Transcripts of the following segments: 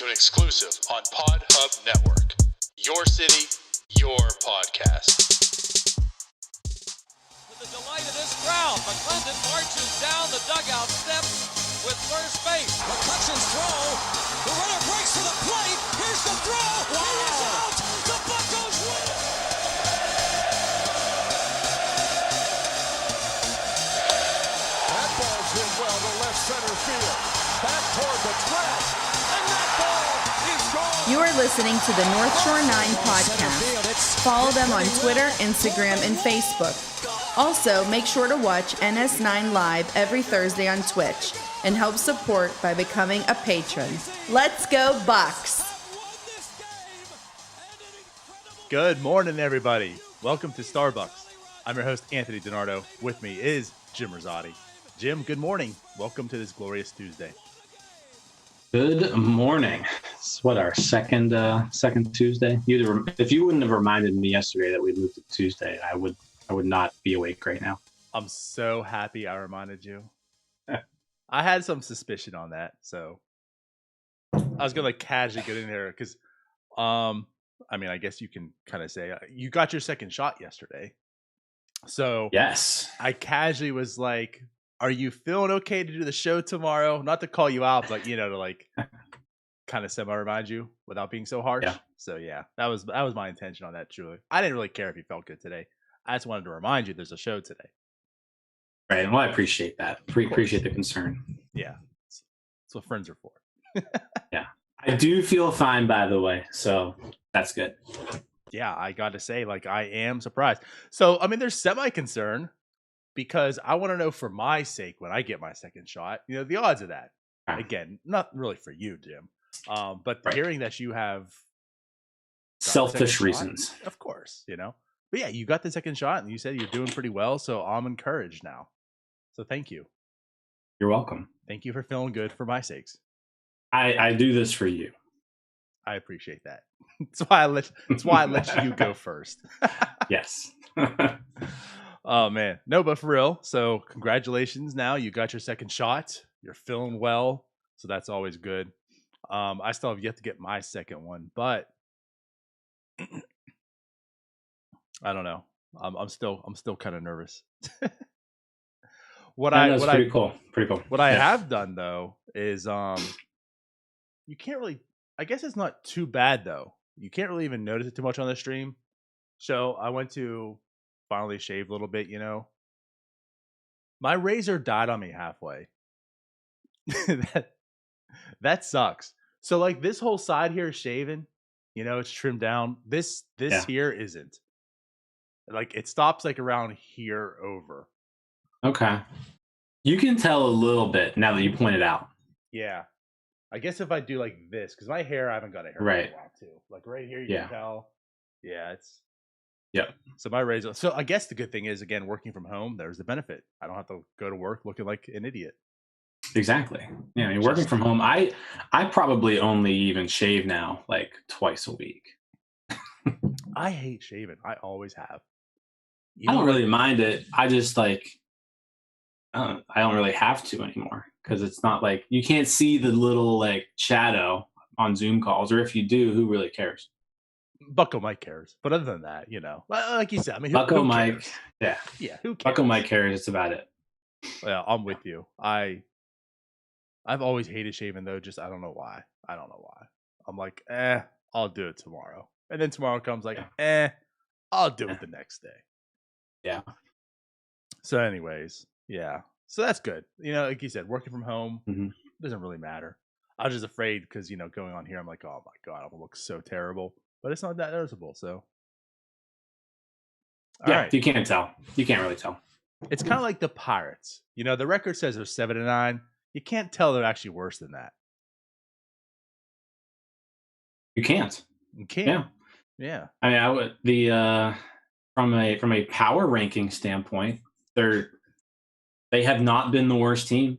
to an exclusive on Pod Hub Network. Your city, your podcast. To the delight of this crowd, McClendon marches down the dugout steps with first base. McCutcheon's throw. The runner breaks to the plate. Here's the throw. Wow. It is out. The Buccos win it. That ball's hit well to left center field. Back toward the track. And that ball is gone. You are listening to the North Shore 9 podcast. Follow them on Twitter, Instagram, and Facebook. Also, make sure to watch NS9 Live every Thursday on Twitch and help support by becoming a patron. Let's go Bucks! Good morning, everybody. Welcome to Starbucs. I'm your host, Anthony DiNardo. With me is Jim Rosati. Jim, good morning. Welcome to this glorious Tuesday. Good morning. It's our second Tuesday. If you wouldn't have reminded me yesterday that we moved to Tuesday, I would not be awake right now. I'm so happy I reminded you. I had some suspicion on that, so I was gonna casually get in there because, I guess you can kind of say you got your second shot yesterday. So yes, I casually was like, "Are you feeling okay to do the show tomorrow?" Not to call you out, but to like kind of semi-remind you without being so harsh. Yeah. So yeah, that was my intention on that. Truly, I didn't really care if you felt good today. I just wanted to remind you there's a show today. Right. Well, I appreciate that. Appreciate the concern. Yeah. That's what friends are for. Yeah. I do feel fine, by the way. So that's good. Yeah. I got to say, I am surprised. So, there's semi-concern because I want to know for my sake when I get my second shot, the odds of that. Again, not really for you, Jim. But right. Hearing that you have selfish reasons. Shot, of course, But yeah, you got the second shot and you said you're doing pretty well. So I'm encouraged now. So thank you. You're welcome. Thank you for feeling good for my sakes. I do this for you. I appreciate that. That's why I let you go first. Yes. Oh man. No, but for real. So congratulations. Now you got your second shot. You're feeling well. So that's always good. I still have yet to get my second one, but I don't know. I'm still kind of nervous. Pretty cool. What I have done though is you can't really. I guess it's not too bad though. You can't really even notice it too much on the stream. So I went to finally shave a little bit. My razor died on me halfway. that sucks. So this whole side here is shaven. It's trimmed down. This here isn't. It stops around here over. Okay. You can tell a little bit now that you point it out. Yeah. I guess if I do this, because my hair, I haven't got a hair right. for a while too. Right here, you can tell. Yeah, it's. Yep. So my razor. So I guess the good thing is, again, working from home, there's the benefit. I don't have to go to work looking like an idiot. Exactly. Yeah, working from home. I probably only even shave now twice a week. I hate shaving. I always have. I don't really mind it. I just I don't really have to anymore because it's not you can't see the little shadow on Zoom calls, or if you do, who really cares? Bucko Mike cares, but other than that, like you said, Bucko who Mike, cares? Yeah, who cares? Bucko Mike cares. It's about it. Yeah, I'm with you. I've always hated shaving though. Just I don't know why. I'm like, I'll do it tomorrow, and then tomorrow comes I'll do it the next day. Yeah. So anyways, yeah. So that's good. Like you said, working from home doesn't really matter. I was just afraid because, going on here, I'm like, oh my God, I'm going to look so terrible. But it's not that noticeable, so. All right. You can't tell. You can't really tell. It's kind of like the Pirates. The record says they're 7-9. You can't tell they're actually worse than that. You can't. You can't. Yeah. I mean, I would from a power ranking standpoint, they have not been the worst team.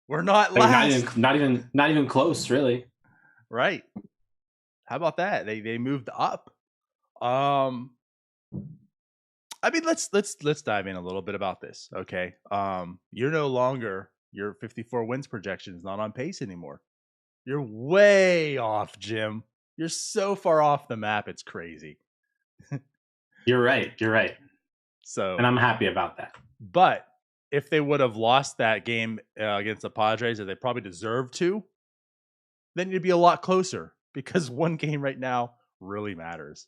We're not last. Not even close, really. Right. How about that? They moved up. Let's dive in a little bit about this. Okay. You're no longer your 54 wins projection is not on pace anymore. You're way off, Jim. You're so far off the map. It's crazy. You're right. So, and I'm happy about that. But if they would have lost that game against the Padres, that they probably deserved to, then you'd be a lot closer because one game right now really matters.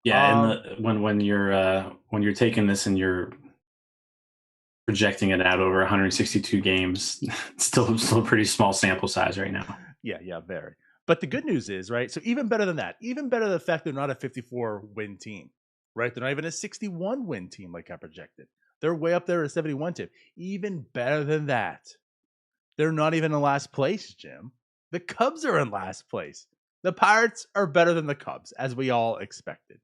Yeah, when you're taking this and you're projecting it out over 162 games, it's still a pretty small sample size right now. Yeah, very. But the good news is, right? So even better than that, even better the fact they're not a 54 win team, right? They're not even a 61 win team like I projected. They're way up there at a 71 team. Even better than that, they're not even in last place, Jim. The Cubs are in last place. The Pirates are better than the Cubs, as we all expected.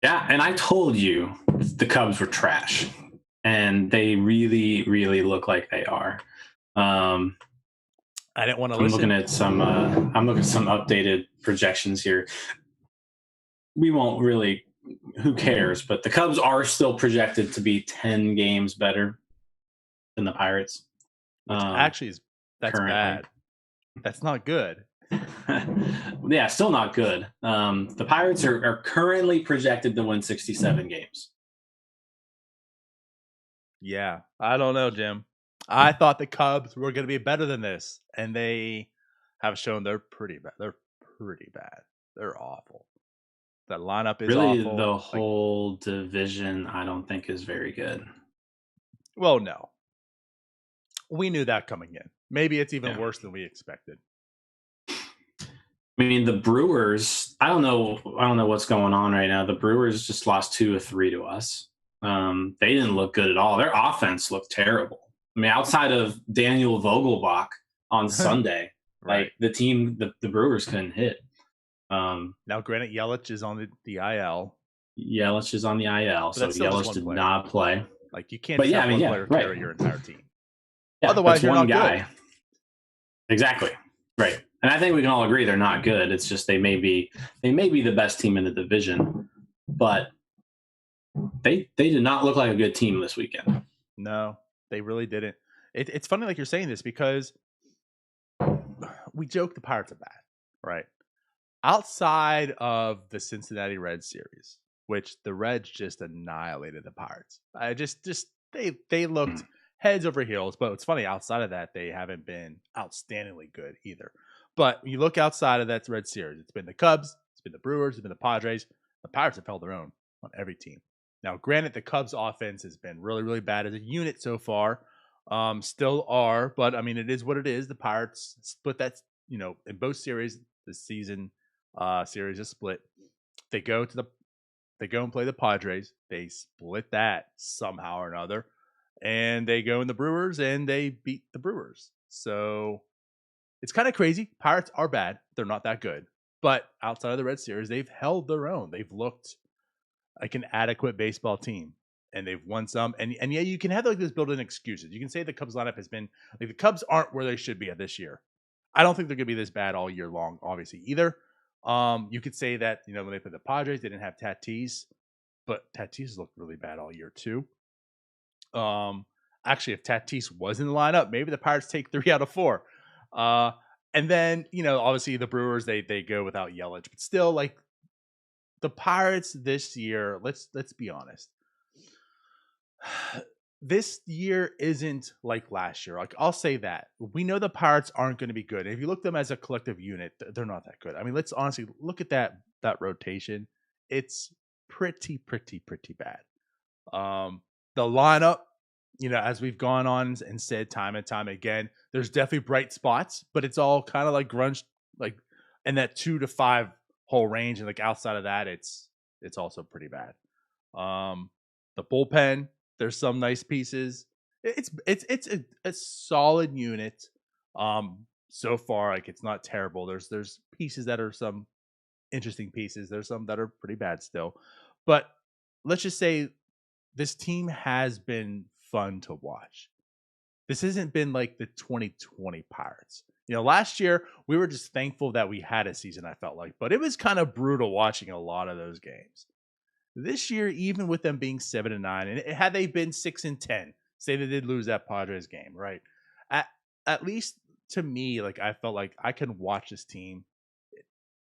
Yeah, and I told you the Cubs were trash, and they really, really look like they are. I didn't want to listen. I'm looking at some updated projections here. We won't really. Who cares? But the Cubs are still projected to be 10 games better than the Pirates. Actually, that's currently bad. That's not good. Yeah, still not good. The Pirates are currently projected to win 67 games. Yeah, I don't know, Jim. I thought the Cubs were going to be better than this, and they have shown they're pretty bad. They're pretty bad. They're awful. That lineup is really awful. The whole division, I don't think, is very good. Well, no. We knew that coming in. Maybe it's even worse than we expected. I mean, the Brewers, I don't know what's going on right now. The Brewers just lost 2 of 3 to us. They didn't look good at all. Their offense looked terrible. I mean, outside of Daniel Vogelbach on Sunday, right. Like the Brewers couldn't hit. Now, granted, Yelich is on the IL. Yelich is on the IL, so Yelich did not play. Like, you can't player carry your entire team. Yeah, otherwise, you're not guy. Good. Exactly. Right. And I think we can all agree they're not good. It's just they may be the best team in the division, but they did not look like a good team this weekend. No, they really didn't. It's funny like you're saying this because we joke the Pirates are bad, right? Outside of the Cincinnati Reds series, which the Reds just annihilated the Pirates. They looked heads over heels, but it's funny, outside of that, they haven't been outstandingly good either. But when you look outside of that Red series, it's been the Cubs, it's been the Brewers, it's been the Padres. The Pirates have held their own on every team. Now, granted, the Cubs offense has been really, really bad as a unit so far. Still are, but I mean, it is what it is. The Pirates split that, in both series this season. Series is split. They go and play the Padres. They split that somehow or another. And they go in the Brewers and they beat the Brewers. So it's kind of crazy. Pirates are bad. They're not that good. But outside of the Red Series, they've held their own. They've looked like an adequate baseball team. And they've won some. And yeah, you can have like this built-in excuses. You can say the Cubs lineup has been like the Cubs aren't where they should be at this year. I don't think they're going to be this bad all year long, obviously, either. You could say that, when they played the Padres, they didn't have Tatis. But Tatis looked really bad all year, too. Actually, if Tatis was in the lineup, maybe the Pirates take 3 out of 4. And then, obviously the Brewers, they go without Yelich, but still, like, the Pirates this year, let's be honest. This year isn't like last year. Like, I'll say that. We know the Pirates aren't going to be good. And if you look at them as a collective unit, they're not that good. I mean, let's honestly look at that rotation. It's pretty bad. The lineup, as we've gone on and said time and time again, there's definitely bright spots, but it's all kind of like grunge, like in that 2 to 5 hole range. And like outside of that, it's also pretty bad. The bullpen, there's some nice pieces. It's a solid unit. So far, like it's not terrible. There's pieces that are some interesting pieces. There's some that are pretty bad still, but let's just say this team has been fun to watch. This hasn't been like the 2020 Pirates. Last year we were just thankful that we had a season, I felt like, but it was kind of brutal watching a lot of those games. This year, even with them being 7-9, and had they been 6-10, say they did lose that Padres game, right? At least to me, like I felt like I can watch this team.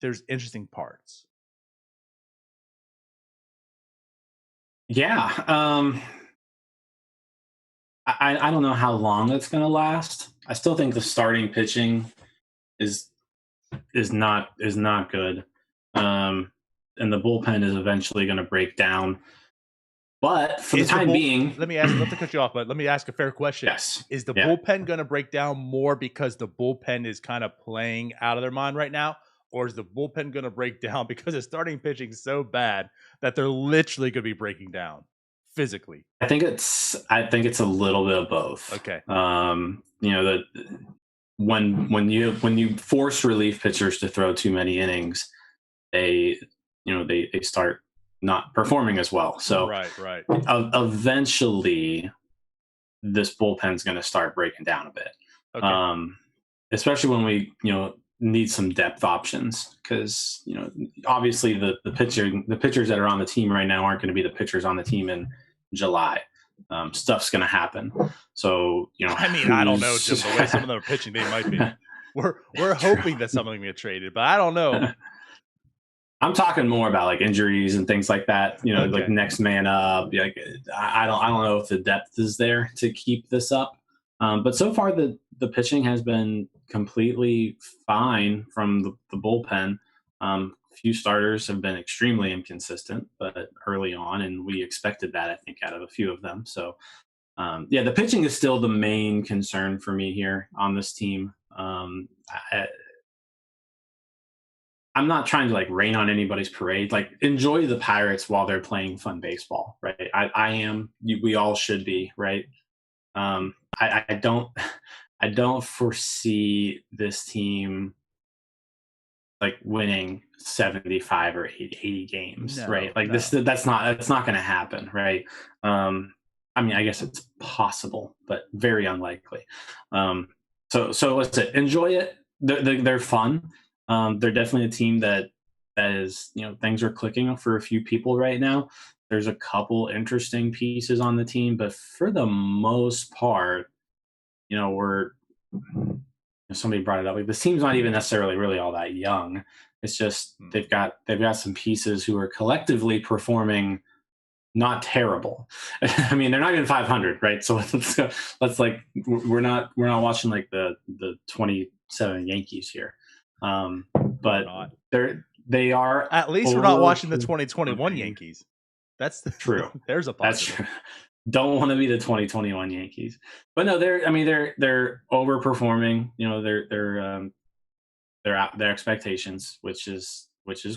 There's interesting parts. Yeah. I don't know how long it's going to last. I still think the starting pitching is not good. And the bullpen is eventually going to break down. But for the time being, let me ask. Not to cut you off, but let me ask a fair question. Yes. Is the bullpen going to break down more because the bullpen is kind of playing out of their mind right now, or is the bullpen going to break down because the starting pitching is so bad that they're literally going to be breaking down physically? I think it's a little bit of both. Okay. When you force relief pitchers to throw too many innings, they start not performing as well. So right. Eventually this bullpen's going to start breaking down a bit. Okay. Especially when we, need some depth options, because, obviously the pitchers that are on the team right now aren't going to be the pitchers on the team in July. Stuff's going to happen. So, I don't know, Jim, the way some of them are pitching, they might be. We're hoping that some of them get traded, but I don't know. I'm talking more about like injuries and things like that. Okay. Like next man up. Like I don't know if the depth is there to keep this up. But so far the pitching has been completely fine from the bullpen. Few starters have been extremely inconsistent, but early on, and we expected that, I think, out of a few of them. So, the pitching is still the main concern for me here on this team. I'm not trying to like rain on anybody's parade. Like, enjoy the Pirates while they're playing fun baseball, right? I am. We all should be, right? I don't foresee this team like winning 75 or 80 games, right? Like that's not going to happen, right? I guess it's possible, but very unlikely. So let's say enjoy it. They're fun. They're definitely a team that is, things are clicking for a few people right now. There's a couple interesting pieces on the team, but for the most part, somebody brought it up. Like, this team's not even necessarily really all that young. It's just they've got some pieces who are collectively performing not terrible. I mean, they're not even 500, right? So let's like we're not watching like the 27 Yankees here. But they are. At least we're not watching the 2021 Yankees. That's true. There's a positive. That's true. Don't want to be the 2021 Yankees, but no, they're overperforming. Their expectations, which is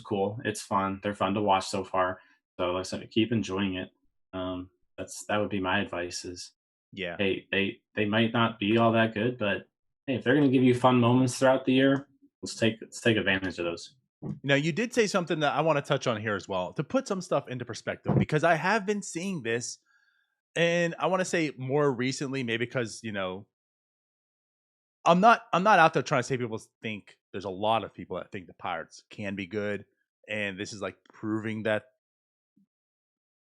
cool. It's fun. They're fun to watch so far. So like I said, keep enjoying it. That would be my advice. Hey, they might not be all that good, but hey, if they're going to give you fun moments throughout the year, let's take advantage of those. Now, you did say something that I want to touch on here as well, to put some stuff into perspective, because I have been seeing this. And I want to say more recently, maybe because, I'm not out there trying to say people think there's a lot of people that think the Pirates can be good. And this is like proving that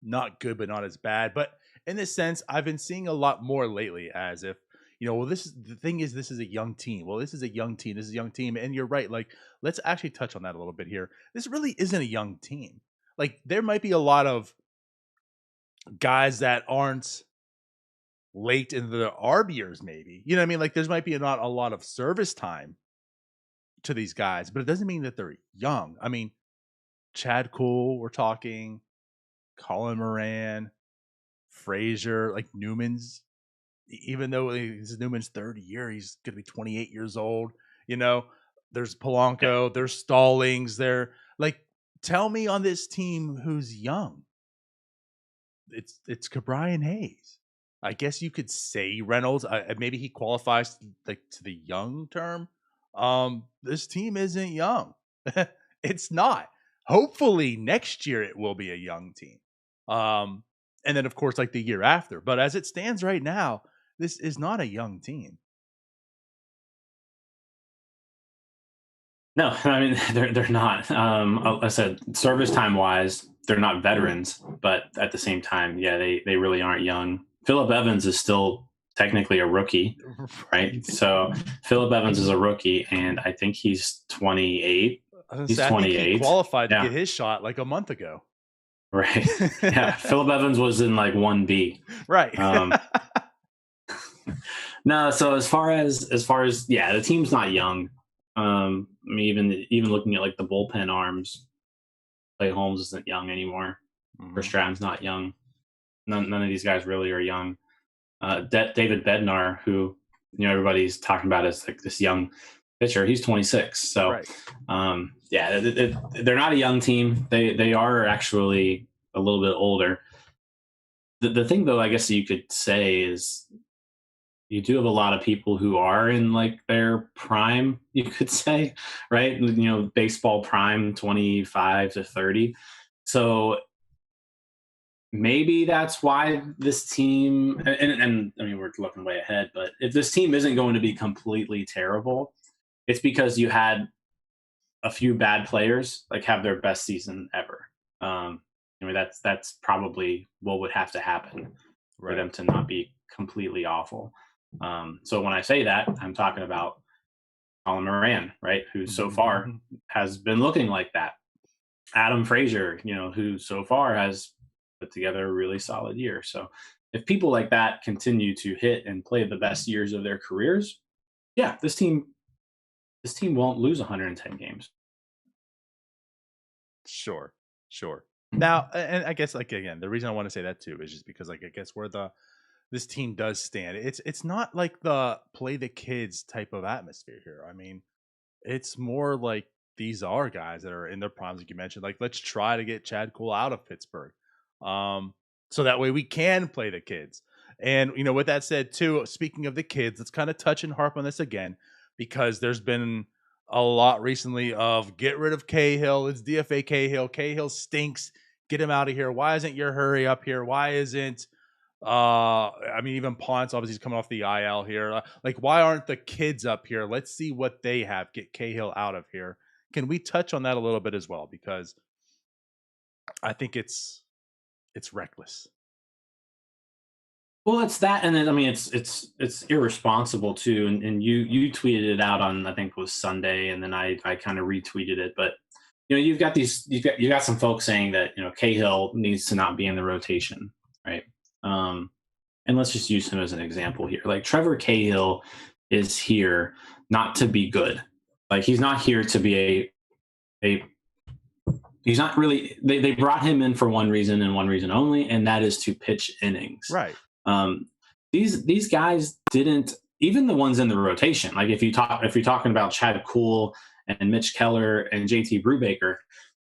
not good, but not as bad. But in this sense, I've been seeing a lot more lately as if, this is a young team. Well, this is a young team. This is a young team. And you're right. Like, let's actually touch on that a little bit here. This really isn't a young team. Like, there might be a lot of guys that aren't late in their ARB years, maybe. You know what I mean? Like, there's might be not a lot of service time to these guys, but it doesn't mean that they're young. I mean, Chad Kuhl, we're talking, Colin Moran, Frazier, like Newman's, even though this is Newman's third year, he's going to be 28 years old. There's Polanco, there's Stallings, they're like, tell me on this team who's young. It's Cabrian Hayes. I guess you could say Reynolds. Maybe he qualifies like to the young term. This team isn't young. It's not. Hopefully next year it will be a young team. And then of course like the year after. But as it stands right now, this is not a young team. No, I mean they're not. I said service time wise, they're not veterans, but at the same time, yeah, they really aren't young. Phillip Evans is still technically a rookie, right? So Phillip Evans is a rookie, and I think he's 28. He's 28. I think he qualified to get his shot like a month ago. Right. Yeah. Phillip Evans was in like 1B. Right. No, so as far as the team's not young. I mean, even looking at like the bullpen arms, Clay Holmes isn't young anymore. Verstratten's not young. None of these guys really are young. David Bednar, who everybody's talking about as like this young pitcher, he's 26. So, right. They're not a young team. They are actually a little bit older. The thing, though, I guess you could say is you do have a lot of people who are in like their prime, you could say, right? Baseball prime, 25 to 30. So maybe that's why this team, and I mean, we're looking way ahead, but if this team isn't going to be completely terrible, it's because you had a few bad players like have their best season ever. I mean, that's probably what would have to happen for them to not be completely awful. So when I say that, I'm talking about Colin Moran, right? Who so far has been looking like that. Adam Frazier, who so far has put together a really solid year. So if people like that continue to hit and play the best years of their careers, this team won't lose 110 games. Sure. Now, and I guess like again, the reason I want to say that too is just because like I guess where this team does stand, it's not like the play the kids type of atmosphere here. I mean, it's more like these are guys that are in their primes, like you mentioned. Like, let's try to get Chad Kuhl out of Pittsburgh, so that way we can play the kids. And with that said, too, speaking of the kids, let's kind of touch and harp on this again because there's been a lot recently of get rid of Cahill. It's DFA Cahill. Cahill stinks. Get him out of here. Why isn't your hurry up here? Why isn't I mean, even Ponce obviously is coming off the IL here. Like, why aren't the kids up here? Let's see what they have. Get Cahill out of here. Can we touch on that a little bit as well? Because I think it's reckless. Well, it's that, and then I mean, it's irresponsible too. And you tweeted it out on, I think it was Sunday, and then I kind of retweeted it. But you've got some folks saying that Cahill needs to not be in the rotation, right? And let's just use him as an example here. Like, Trevor Cahill is here not to be good. Like, he's not here to be he's not really, they brought him in for one reason and one reason only, and that is to pitch innings. Right. These guys didn't, even the ones in the rotation, like if you're talking about Chad Kuhl and Mitch Keller and JT Brubaker,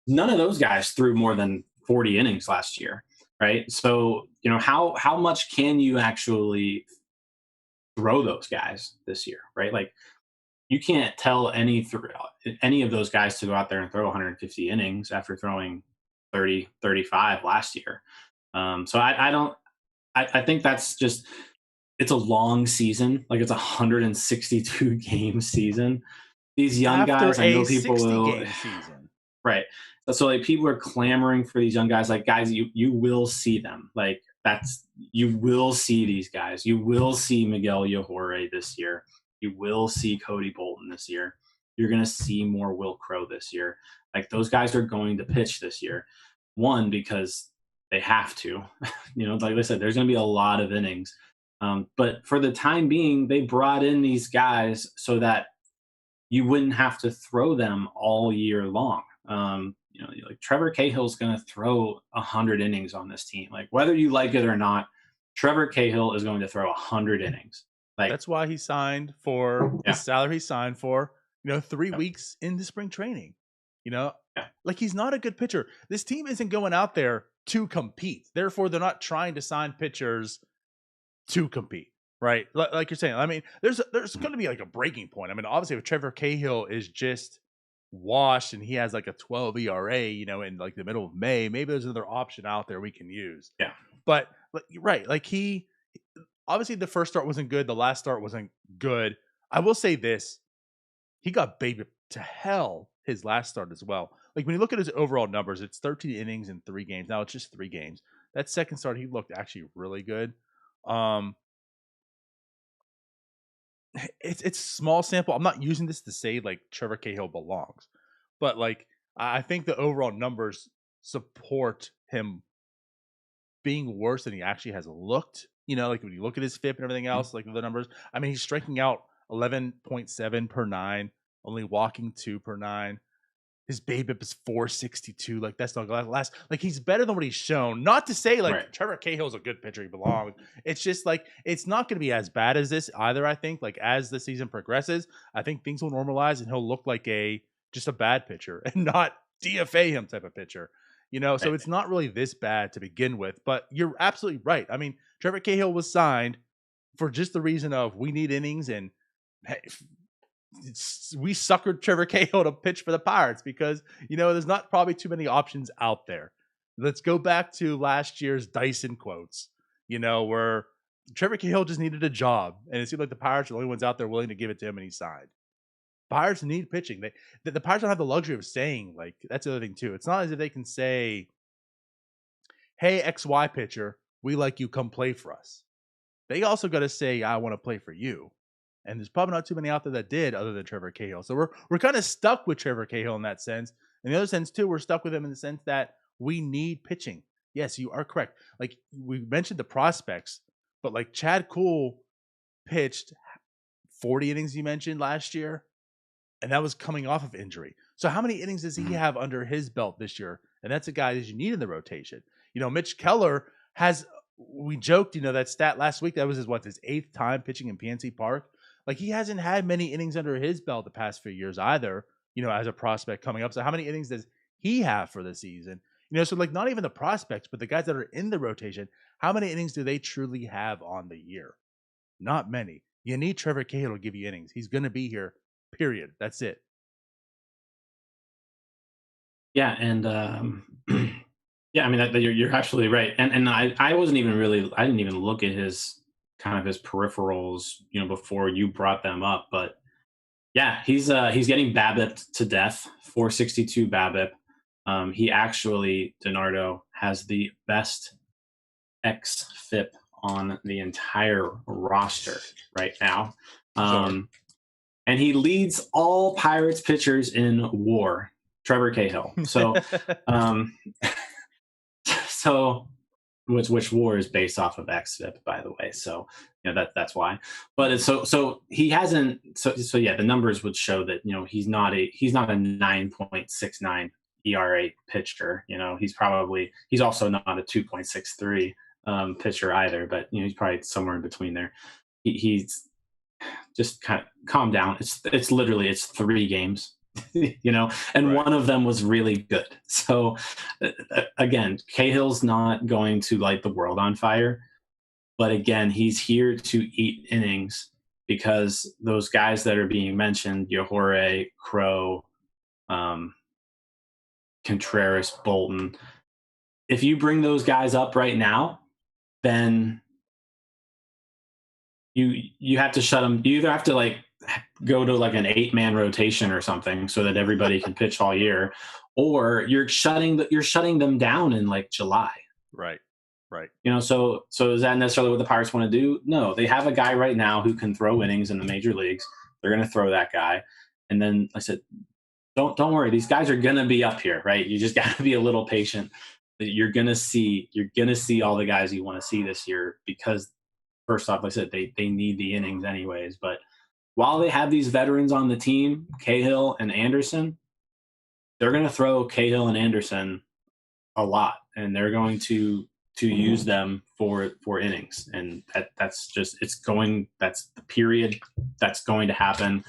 none of those guys threw more than 40 innings last year. Right. So, how much can you actually throw those guys this year? Right. Like, you can't tell any of those guys to go out there and throw 150 innings after throwing 30, 35 last year. So I think that's just, it's a long season. Like, it's a 162 game season. These young guys, I know people will. Game season. Right. So like, people are clamoring for these young guys. Like, guys, you will see them. Like, you will see these guys. You will see Miguel Yajure this year. You will see Cody Bolton this year. You're going to see more Will Crow this year. Like, those guys are going to pitch this year. One, because they have to. Like I said, there's going to be a lot of innings. But for the time being, they brought in these guys so that you wouldn't have to throw them all year long. Like, Trevor Cahill's going to throw 100 innings on this team. Like, whether you like it or not, Trevor Cahill is going to throw 100 innings. Like, that's why he signed for the salary he signed for, 3 weeks into spring training. Like, he's not a good pitcher. This team isn't going out there to compete. Therefore, they're not trying to sign pitchers to compete. Right. Like you're saying, I mean, there's going to be like a breaking point. I mean, obviously, if Trevor Cahill is just washed and he has like a 12 ERA, in like the middle of May, maybe there's another option out there we can use. Yeah. But right. Like, he obviously the first start wasn't good. The last start wasn't good. I will say this. He got baby to hell his last start as well. Like, when you look at his overall numbers, it's 13 innings in 3 games. Now it's just 3 games. That second start, he looked actually really good. It's small sample. I'm not using this to say like Trevor Cahill belongs, but like I think the overall numbers support him being worse than he actually has looked. Like when you look at his FIP and everything else, like the numbers. I mean, he's striking out 11.7 per 9, only walking 2 per 9. His BABIP is 462. Like that's not last. Like he's better than what he's shown. Not to say like Trevor Cahill's a good pitcher, he belongs. It's just like it's not going to be as bad as this either. I think like as the season progresses, I think things will normalize and he'll look like just a bad pitcher and not DFA him type of pitcher. So it's not really this bad to begin with. But you're absolutely right. I mean, Trevor Cahill was signed for just the reason of we need innings and. Hey, we suckered Trevor Cahill to pitch for the Pirates because, there's not probably too many options out there. Let's go back to last year's Dyson quotes, where Trevor Cahill just needed a job. And it seemed like the Pirates are the only ones out there willing to give it to him and he signed. Pirates need pitching. The Pirates don't have the luxury of saying, like, that's the other thing too. It's not as if they can say, hey, XY pitcher, we like you, come play for us. They also got to say, I want to play for you. And there's probably not too many out there that did other than Trevor Cahill. So we're kind of stuck with Trevor Cahill in that sense. In the other sense, too, we're stuck with him in the sense that we need pitching. Yes, you are correct. Like we mentioned the prospects, but like Chad Kuhl pitched 40 innings you mentioned last year, and that was coming off of injury. So how many innings does he have under his belt this year? And that's a guy that you need in the rotation. Mitch Keller we joked, that stat last week, that was his 8th time pitching in PNC Park. Like he hasn't had many innings under his belt the past few years either, as a prospect coming up. So how many innings does he have for the season? So like not even the prospects, but the guys that are in the rotation, how many innings do they truly have on the year? Not many. You need Trevor Cahill to give you innings. He's going to be here, period. That's it. Yeah. And, yeah, I mean, you're absolutely right. And I wasn't even I didn't even look at his peripherals, before you brought them up. But yeah, he's getting BABIP to death, 462 BABIP. He actually, DiNardo, has the best xFIP on the entire roster right now. And he leads all Pirates pitchers in WAR, Trevor Cahill. So, which WAR is based off of xFIP, by the way. So that's why. But it's so he hasn't. So yeah, the numbers would show that he's not a 9.69 ERA pitcher. He's also not a 2.63 pitcher either. But he's probably somewhere in between there. He's just kind of calm down. It's literally 3 games. And one of them was really good. So again, Cahill's not going to light the world on fire, but again, he's here to eat innings because those guys that are being mentioned, Yajure, Crow, Contreras, Bolton, if you bring those guys up right now, then you have to shut them. You either have to go to an 8-man rotation or something so that everybody can pitch all year, or you're shutting them down in July. Right. So is that necessarily what the Pirates want to do? No, they have a guy right now who can throw innings in the major leagues. They're going to throw that guy. And then I said, don't worry. These guys are going to be up here, right? You just got to be a little patient. You're going to see all the guys you want to see this year because first off, like I said, they need the innings anyways, but while they have these veterans on the team, Cahill and Anderson, they're going to throw Cahill and Anderson a lot, and they're going to use them for innings. And that's the period that's going to happen.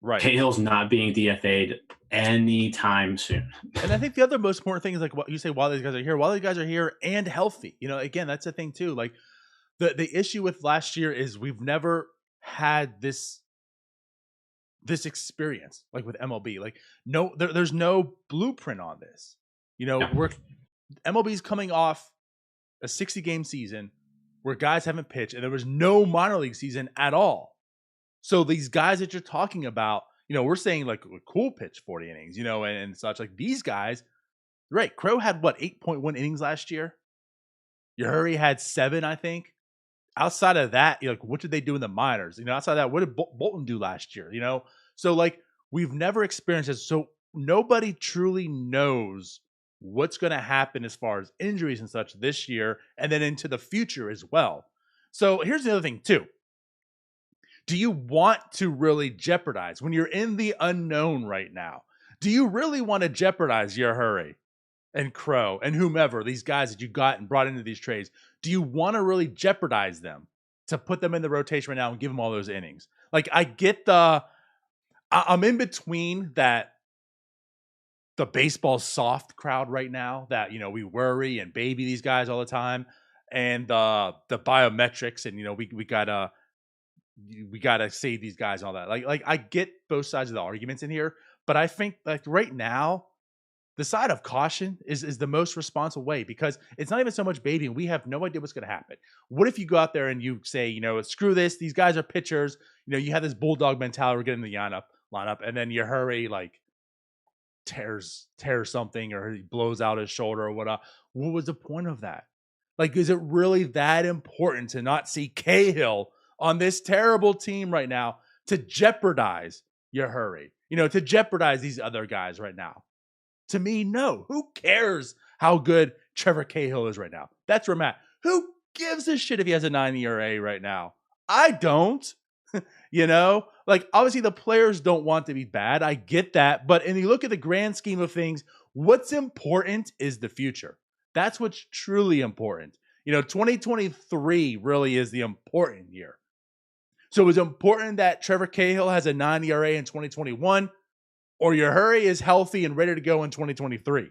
Right. Cahill's not being DFA'd anytime soon. And I think the other most important thing is what you say while these guys are here and healthy. Again, that's the thing too. Like the issue with last year is we've never had this experience with MLB. There's no blueprint on this. MLB's coming off a 60-game season where guys haven't pitched, and there was no minor league season at all. So these guys that you're talking about, we're saying Kuhl pitch 40 innings, and such. These guys, right? Crow had 8.1 innings last year. Yahuri had 7, I think. Outside of that, what did they do in the minors? Outside of that, what did Bolton do last year? So we've never experienced this. So nobody truly knows what's going to happen as far as injuries and such this year and then into the future as well. So here's the other thing too. Do you want to really jeopardize when you're in the unknown right now? Do you really want to jeopardize Yahuri and Crow and whomever, these guys that you got and brought into these trades? Do you want to really jeopardize them to put them in the rotation right now and give them all those innings? I get I'm in between that the baseball soft crowd right now that, we worry and baby these guys all the time, and the biometrics and, we gotta save these guys and all that. I get both sides of the arguments in here, but I think right now, the side of caution is the most responsible way, because it's not even so much babying. We have no idea what's going to happen. What if you go out there and you say, screw this, these guys are pitchers. You have this bulldog mentality, we're getting the lineup, and then Yahuri tears something or he blows out his shoulder or whatnot. What was the point of that? Is it really that important to not see Cahill on this terrible team right now to jeopardize Yahuri? To jeopardize these other guys right now? To me, no. Who cares how good Trevor Cahill is right now? That's where I'm at. Who gives a shit if he has a 9 ERA right now? I don't. Obviously the players don't want to be bad. I get that. But when you look at the grand scheme of things, what's important is the future. That's what's truly important. 2023 really is the important year. So it's important that Trevor Cahill has a 9 ERA in 2021, or Yahuri is healthy and ready to go in 2023.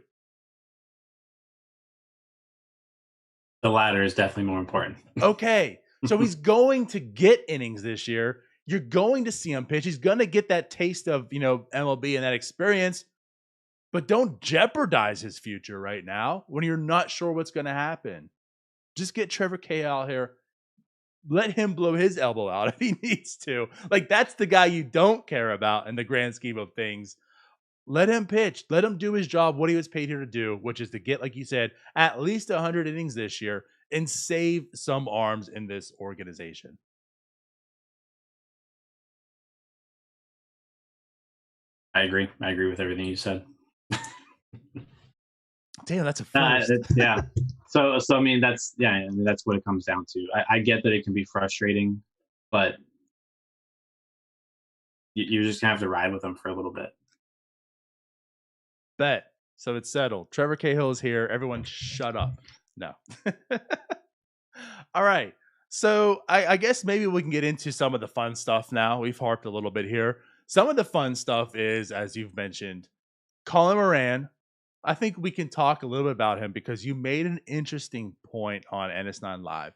The latter is definitely more important. Okay. So he's going to get innings this year. You're going to see him pitch. He's going to get that taste of, MLB and that experience. But don't jeopardize his future right now when you're not sure what's going to happen. Just get Trevor Cahill out here. Let him blow his elbow out if he needs to. That's the guy you don't care about in the grand scheme of things. Let him pitch. Let him do his job, what he was paid here to do, which is to get, like you said, at least 100 innings this year and save some arms in this organization. I agree. I agree with everything you said. Damn, that's a first. Yeah. So I mean, that's what it comes down to. I get that it can be frustrating, but you're just gonna have to ride with them for a little bit. Bet. So it's settled. Trevor Cahill is here. Everyone shut up. No. All right. So I guess maybe we can get into some of the fun stuff now. We've harped a little bit here. Some of the fun stuff is, as you've mentioned, Colin Moran. I think we can talk a little bit about him because you made an interesting point on NS9 Live.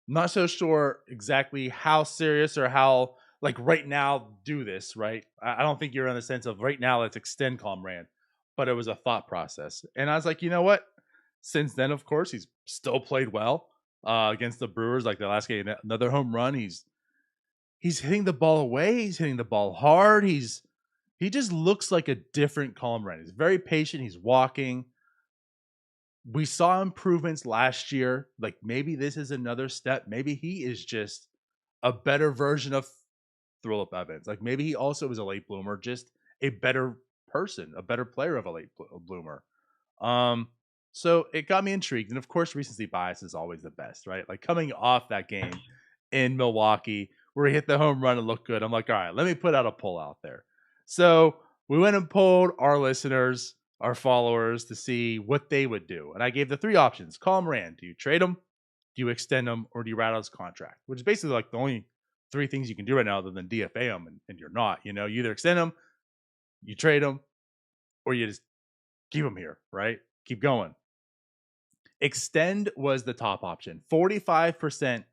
Not so sure exactly how serious or how, right now, do this, right? I don't think you're in the sense of right now, let's extend Colin Moran, but it was a thought process. And I was like, you know what? Since then, of course, he's still played well against the Brewers, the last game, another home run. He's hitting the ball away. He's hitting the ball hard. He just looks like a different Colin Moran. He's very patient. He's walking. We saw improvements last year. Maybe this is another step. Maybe he is just a better version of Thrillip Evans. Maybe he also is a late bloomer, just a better person, a better player of a late bloomer. So it got me intrigued. And of course, recency bias is always the best, right? Coming off that game in Milwaukee where he hit the home run and looked good. I'm like, all right, let me put out a poll out there. So we went and polled our listeners, our followers, to see what they would do. And I gave the 3 options. Colin Moran, do you trade him? Do you extend him? Or do you rattle his contract? Which is basically the only 3 things you can do right now other than DFA him, and you're not. You either extend him, you trade him, or you just keep him here, right? Keep going. Extend was the top option. 45%,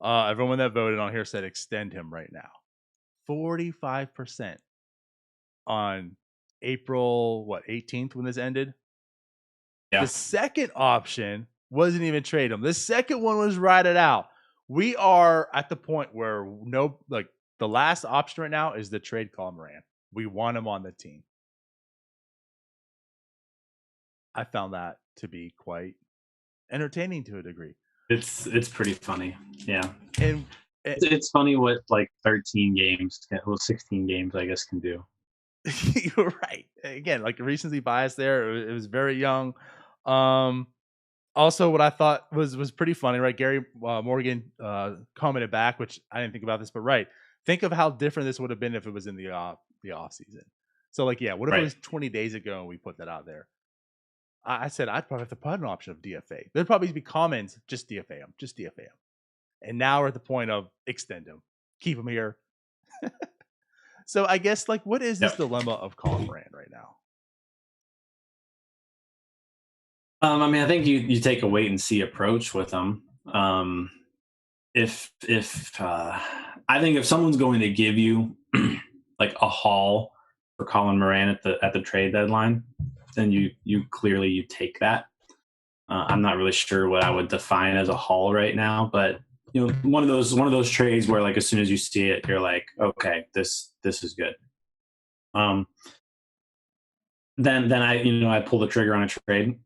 everyone that voted on here said extend him right now. 45%. On April 18th when this ended. Yeah. The second option wasn't even trade him. The second one was ride it out. We are at the point where the last option right now is the trade Colin Moran. We want him on the team. I found that to be quite entertaining to a degree. It's pretty funny. Yeah. And it's funny what like 13 games, 16 games, I guess, can do. You're right. Again, like recency bias there. It was very young. Also, what I thought was pretty funny, right? Gary Morgan commented back, which I didn't think about this, but right. Think of how different this would have been if it was in the off season. So, like, yeah, what if it was 20 days ago and we put that out there? I said I'd probably have to put an option of DFA. There'd probably be comments, just DFA him, just DFA him. And now we're at the point of extend him, keep him here. So I guess, like, what is this dilemma of Colin Moran right now? I mean, I think you take a wait and see approach with him. If I think if someone's going to give you like a haul for Colin Moran at the trade deadline, then you clearly take that. I'm not really sure what I would define as a haul right now, but you know, one of those trades where like as soon as you see it, you're like, okay, this is good. Then I pull the trigger on a trade.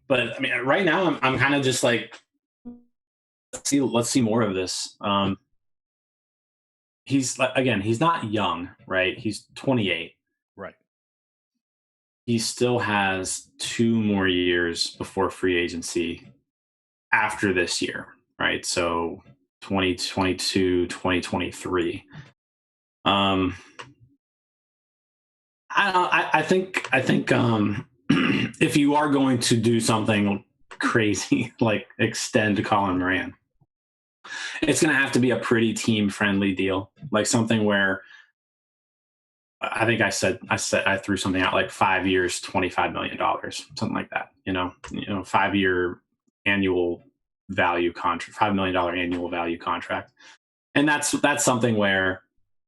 But I mean, right now I'm kind of just like, let's see more of this. He's not young, right? He's 28. Right. He still has 2 more years before free agency after this year, right? So 2022, 2023. I think if you are going to do something crazy like extend Colin Moran, it's going to have to be a pretty team friendly deal, like something where I think I threw something out like 5 years, $25 million, something like that. You know, 5-year annual value contract, $5 million annual value contract, and that's something where,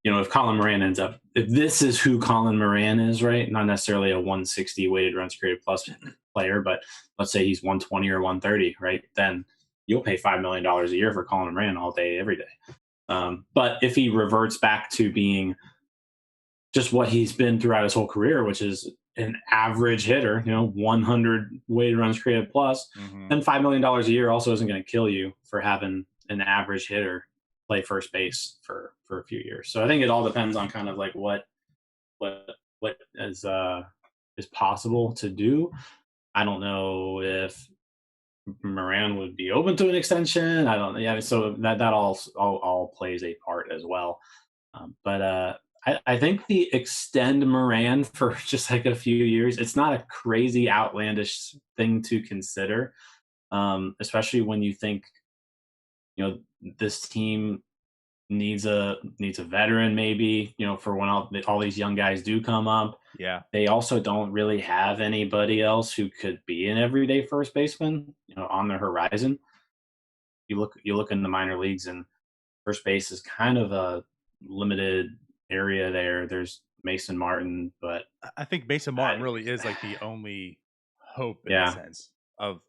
you know, if Colin Moran ends up, if this is who Colin Moran is, right, not necessarily a 160 weighted runs created plus player, but let's say he's 120 or 130, right, then you'll pay $5 million a year for Colin Moran all day, every day. But if he reverts back to being just what he's been throughout his whole career, which is an average hitter, 100 weighted runs created plus, then $5 million a year also isn't going to kill you for having an average hitter play first base for a few years. So I think it all depends on kind of like what is possible to do. I don't know if Moran would be open to an extension. I don't know. Yeah, so that all plays a part as well. But I think the extend Moran for just like a few years, it's not a crazy outlandish thing to consider, especially when you think, this team needs a veteran maybe, for when all these young guys do come up. Yeah. They also don't really have anybody else who could be an everyday first baseman, on the horizon. You look in the minor leagues and first base is kind of a limited area there. There's Mason Martin, but I think Mason Martin really is like the only hope in a sense of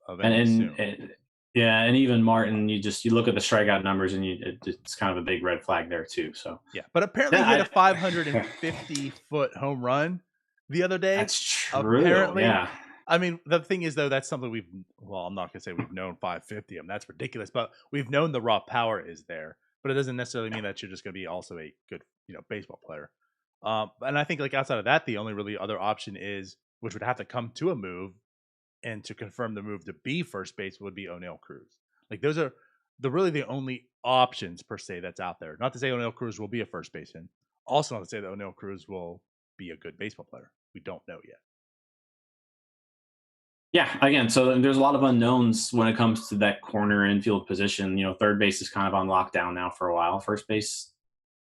and even Martin, you look at the strikeout numbers and it's kind of a big red flag there too. So yeah, but apparently he had a 550-foot home run the other day. That's true. Apparently, yeah. I mean, the thing is though, that's something I'm not gonna say we've known 550. That's ridiculous, but we've known the raw power is there. But it doesn't necessarily mean that you're just gonna be also a good, baseball player. And I think like outside of that, the only really other option is, which would have to come to a move, and to confirm the move to be first base would be O'Neal Cruz. Like those are really the only options per se that's out there. Not to say O'Neal Cruz will be a first baseman. Also not to say that O'Neal Cruz will be a good baseball player. We don't know yet. Yeah, again, so there's a lot of unknowns when it comes to that corner infield position. Third base is kind of on lockdown now for a while. First base,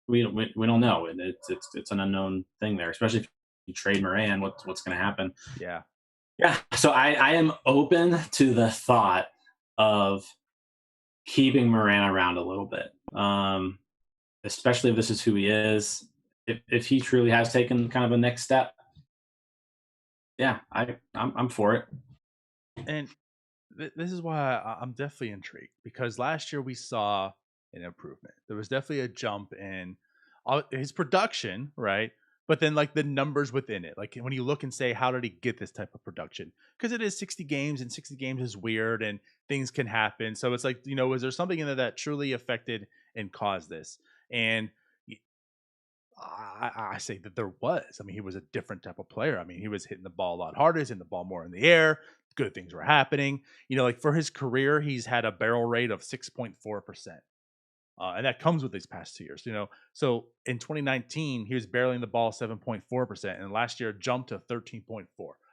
we don't know. It's an unknown thing there, especially if you trade Moran. What's going to happen? Yeah. Yeah, so I am open to the thought of keeping Moran around a little bit, especially if this is who he is. If he truly has taken kind of a next step, yeah, I'm for it. And this is why I'm definitely intrigued, because last year we saw an improvement. There was definitely a jump in his production, right? but then like the numbers within it, like when you look and say, how did he get this type of production? Because it is 60 games, and 60 games is weird, and things can happen. So it's like, is there something in there that truly affected and caused this? And I say that there was. I mean, he was a different type of player. I mean, he was hitting the ball a lot harder, hitting the ball more in the air. Good things were happening. Like for his career, he's had a barrel rate of 6.4%. And that comes with these past 2 years, So in 2019, he was barreling the ball 7.4%. And last year jumped to 13.4.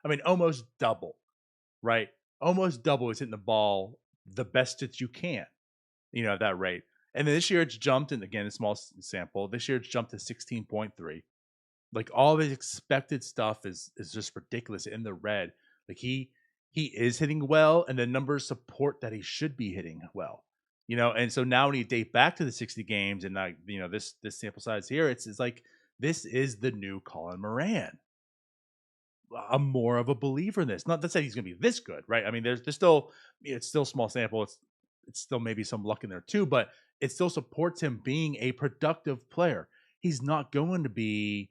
I mean, almost double, right? Almost double. He's hitting the ball the best that you can, at that rate. And then this year it's jumped, and again, a small sample. This year it's jumped to 16.3. Like all of his expected stuff is just ridiculous in the red. Like he is hitting well, and the numbers support that he should be hitting well. And so now when you date back to the 60 games and like, this sample size here, it's like, this is the new Colin Moran. I'm more of a believer in this. Not to say he's going to be this good, right? I mean, there's still, it's still small sample. It's still maybe some luck in there too, but it still supports him being a productive player. He's not going to be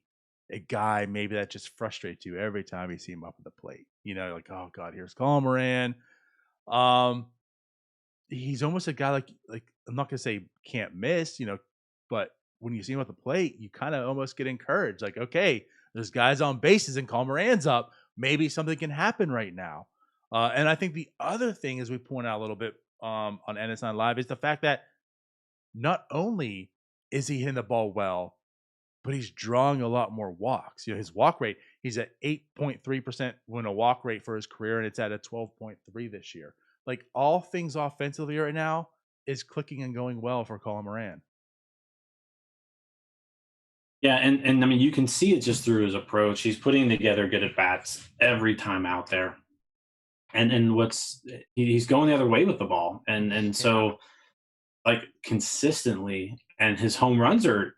a guy maybe that just frustrates you every time you see him up at the plate. Like, oh God, here's Colin Moran. He's almost a guy like I'm not gonna say can't miss, but when you see him at the plate, you kind of almost get encouraged. Like, okay, there's guys on bases and Colin Moran's up. Maybe something can happen right now. And I think the other thing, as we point out a little bit on NS9 Live, is the fact that not only is he hitting the ball well, but he's drawing a lot more walks. His walk rate, he's at 8.3% win a walk rate for his career, and it's at a 12.3 this year. Like all things offensively right now is clicking and going well for Colin Moran. Yeah, and I mean, you can see it just through his approach. He's putting together good at bats every time out there, and he's going the other way with the ball, and so like consistently, and his home runs are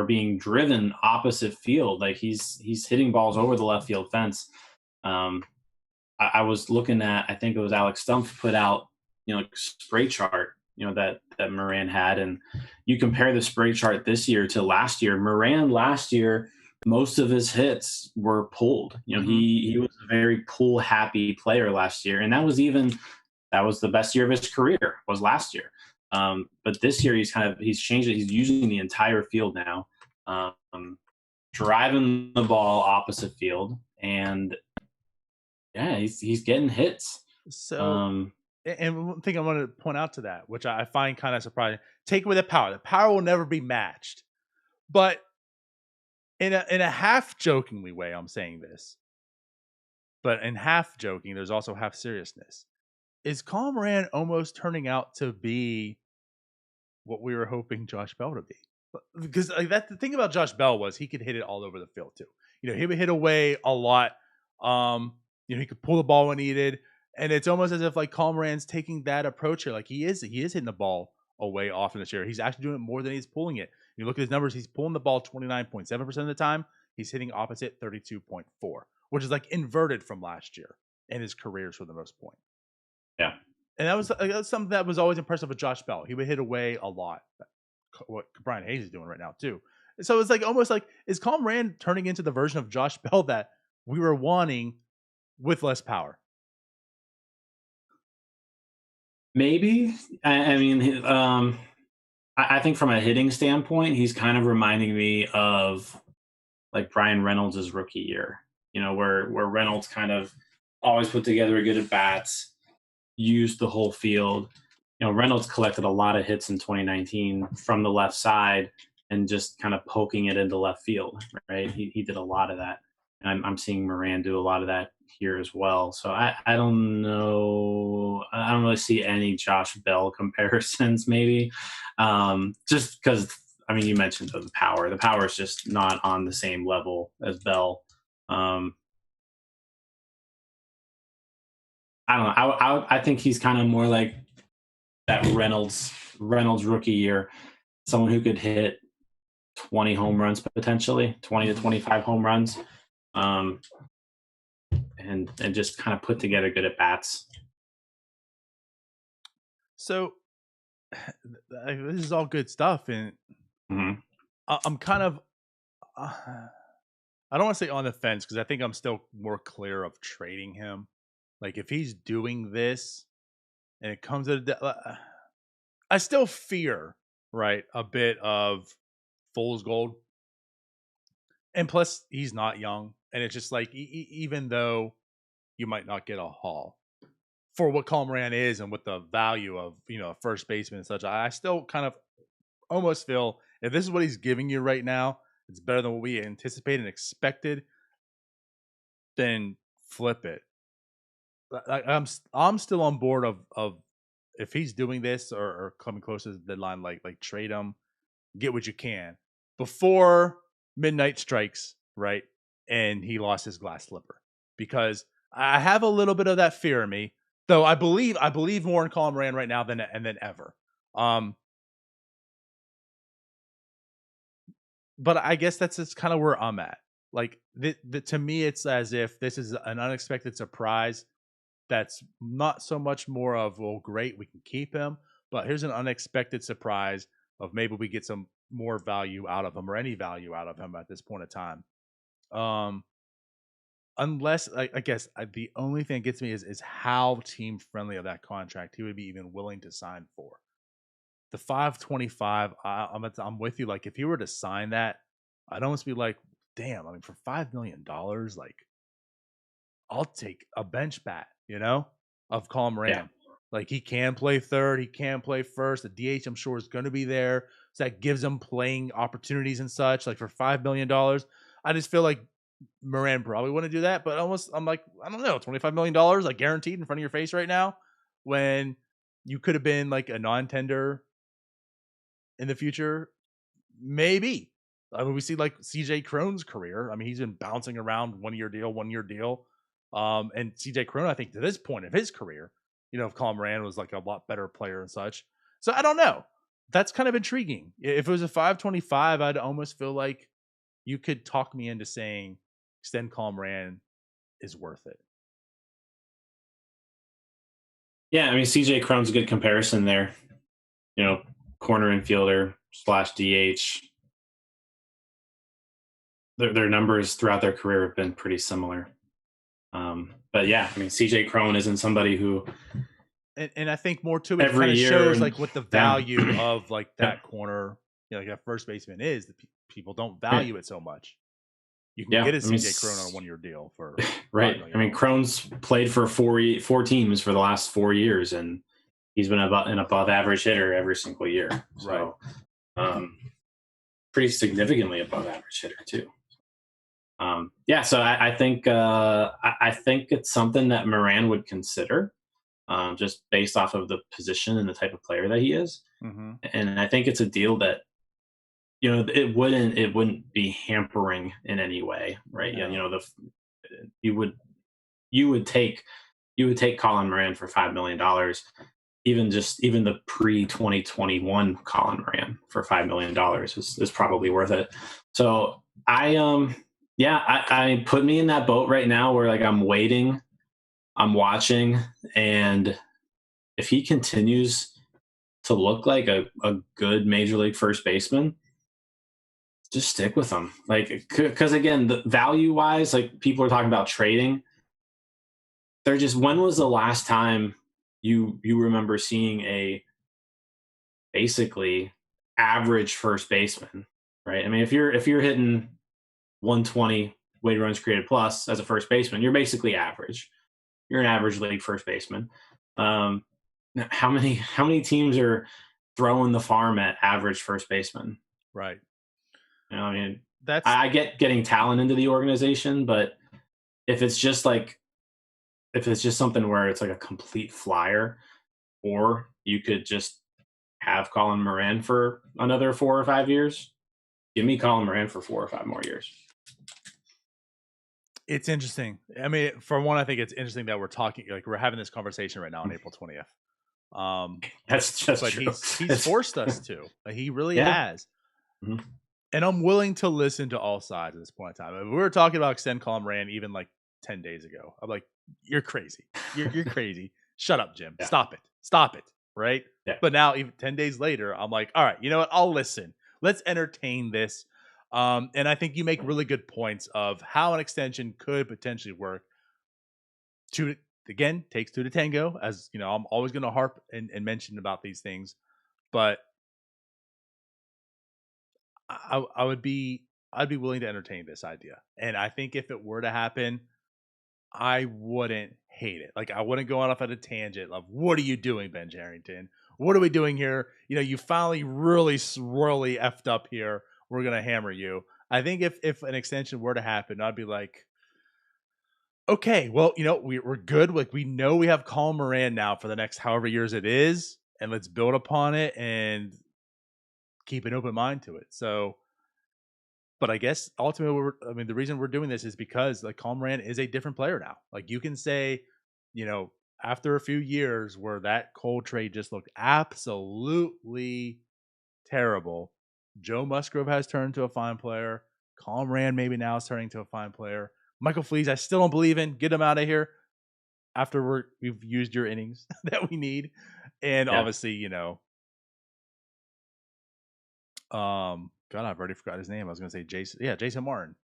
being driven opposite field. Like he's hitting balls over the left field fence. I was looking at, I think it was Alex Stumpf put out, spray chart, that Moran had, and you compare the spray chart this year to last year. Moran last year, most of his hits were pulled. He was a very pull happy player last year, and that was the best year of his career was last year. But this year he's changed it. He's using the entire field now, driving the ball opposite field, and yeah, he's getting hits. So, and one thing I want to point out to that, which I find kind of surprising, take away the power. The power will never be matched. But in a half jokingly way, I'm saying this. But in half joking, there's also half seriousness. Is Colin Moran almost turning out to be what we were hoping Josh Bell to be? Because the thing about Josh Bell was he could hit it all over the field too. He would hit away a lot. He could pull the ball when needed, and it's almost as if like Colin Moran's taking that approach here. Like he is hitting the ball away often this year. He's actually doing it more than he's pulling it. You look at his numbers; he's pulling the ball 29.7% of the time. He's hitting opposite 32.4, which is like inverted from last year in his careers for the most point. Yeah, and that was something that was always impressive with Josh Bell. He would hit away a lot. What Brian Hayes is doing right now too. So it's like almost like, is Colin Moran turning into the version of Josh Bell that we were wanting with less power? Maybe. I mean, I think from a hitting standpoint, he's kind of reminding me of like Brian Reynolds' rookie year, where Reynolds kind of always put together a good at bats, used the whole field. Reynolds collected a lot of hits in 2019 from the left side and just kind of poking it into left field, right? He did a lot of that. And I'm seeing Moran do a lot of that here as well. So I don't know. I don't really see any Josh Bell comparisons maybe. Just because, I mean, you mentioned the power. The power is just not on the same level as Bell. I don't know. I think he's kind of more like that Reynolds rookie year, someone who could hit 20 home runs potentially, 20 to 25 home runs, and just kind of put together good at bats. So this is all good stuff, and I'm kind of I don't want to say on the fence because I think I'm still more clear of trading him. Like if he's doing this and it comes at I still fear, right, a bit of fool's gold. And plus, he's not young. And it's just like, even though you might not get a haul for what Colin Moran is and what the value of, a first baseman and such, I still kind of almost feel if this is what he's giving you right now, it's better than what we anticipated and expected, then flip it. I'm still on board of if he's doing this or coming close to the deadline, like trade him, get what you can before midnight strikes, right? And he lost his glass slipper, because I have a little bit of that fear in me, though I believe more in Colin Moran right now than ever. But I guess that's just kind of where I'm at. Like to me, it's as if this is an unexpected surprise. That's not so much more of, well, great, we can keep him, but here's an unexpected surprise of maybe we get some more value out of him or any value out of him at this point in time. Unless I guess the only thing that gets me is how team friendly of that contract he would be even willing to sign for. The 525, I'm with you. Like if you were to sign that, I'd almost be like, damn, I mean, for $5 million, like I'll take a bench bat, of Colin Moran. Yeah. Like he can play third, he can play first. The DH, I'm sure, is going to be there, so that gives him playing opportunities and such. Like for $5 million, I just feel like Moran probably wouldn't do that. But I'm like, I don't know, $25 million, like guaranteed in front of your face right now, when you could have been like a non-tender in the future, maybe. I mean, we see like CJ Cron's career. I mean, he's been bouncing around 1 year deal. And CJ Cron, I think to this point of his career, if Colin Moran was like a lot better player and such. So I don't know. That's kind of intriguing. If it was a 525, I'd almost feel like you could talk me into saying extend Colin Moran is worth it. Yeah, I mean, CJ Cron's a good comparison there. Corner infielder / DH. Their numbers throughout their career have been pretty similar. But yeah, I mean, CJ Cron isn't somebody who, and I think more too, it kind of shows like what the value of like that corner, like a first baseman is. That people don't value it so much. You can get a CJ Cron on a 1 year deal for right. I mean, Cron's played for four teams for the last 4 years, and he's been an above average hitter every single year. So, pretty significantly above average hitter too. So I think it's something that Moran would consider, just based off of the position and the type of player that he is. Mm-hmm. And I think it's a deal that, it wouldn't be hampering in any way, right? No. You would take Colin Moran for $5 million, even the pre-2021 Colin Moran for $5 million is probably worth it. So I put me in that boat right now where like I'm waiting, I'm watching, and if he continues to look like a good major league first baseman, just stick with him. Like, because again, the value wise, like people are talking about trading. When was the last time you remember seeing a basically average first baseman, right? I mean, if you're hitting 120 weighted runs created plus as a first baseman, you're basically average. You're an average league first baseman. How many teams are throwing the farm at average first baseman? Right. I mean, I get getting talent into the organization, but if it's just something where it's like a complete flyer, or you could just have Colin Moran for another 4 or 5 years, give me Colin Moran for 4 or 5 more years. It's interesting. I mean, for one, I think it's interesting that we're having this conversation right now on April 20th. That's but true. He's forced us to. He really has. Mm-hmm. And I'm willing to listen to all sides at this point in time. If we were talking about extend Colin Moran even like 10 days ago, I'm like, you're crazy. You're crazy. Shut up, Jim. Yeah. Stop it. Right? Yeah. But now, even 10 days later, I'm like, all right, you know what? I'll listen. Let's entertain this. And I think you make really good points of how an extension could potentially work. Again, takes two to tango, as you know, I'm always going to harp and mention about these things, but I'd be willing to entertain this idea. And I think if it were to happen, I wouldn't hate it. Like, I wouldn't go off at a tangent of, what are you doing, Ben Harrington? What are we doing here? You know, you finally really royally effed up here. We're going to hammer you. I think if an extension were to happen, I'd be like, okay, well, you know, we're good. Like, we know we have Colin Moran now for the next however years it is, and let's build upon it and keep an open mind to it. So, but I guess ultimately, the reason we're doing this is because like Colin Moran is a different player now. Like, you can say, you know, after a few years where that Cole trade just looked absolutely terrible, Joe Musgrove has turned to a fine player. Colin Moran maybe now is turning to a fine player. Michael Flees, I still don't believe in. Get him out of here after we've used your innings that we need. And obviously, you know, God, I've already forgot his name. I was going to say Jason. Yeah, Jason Martin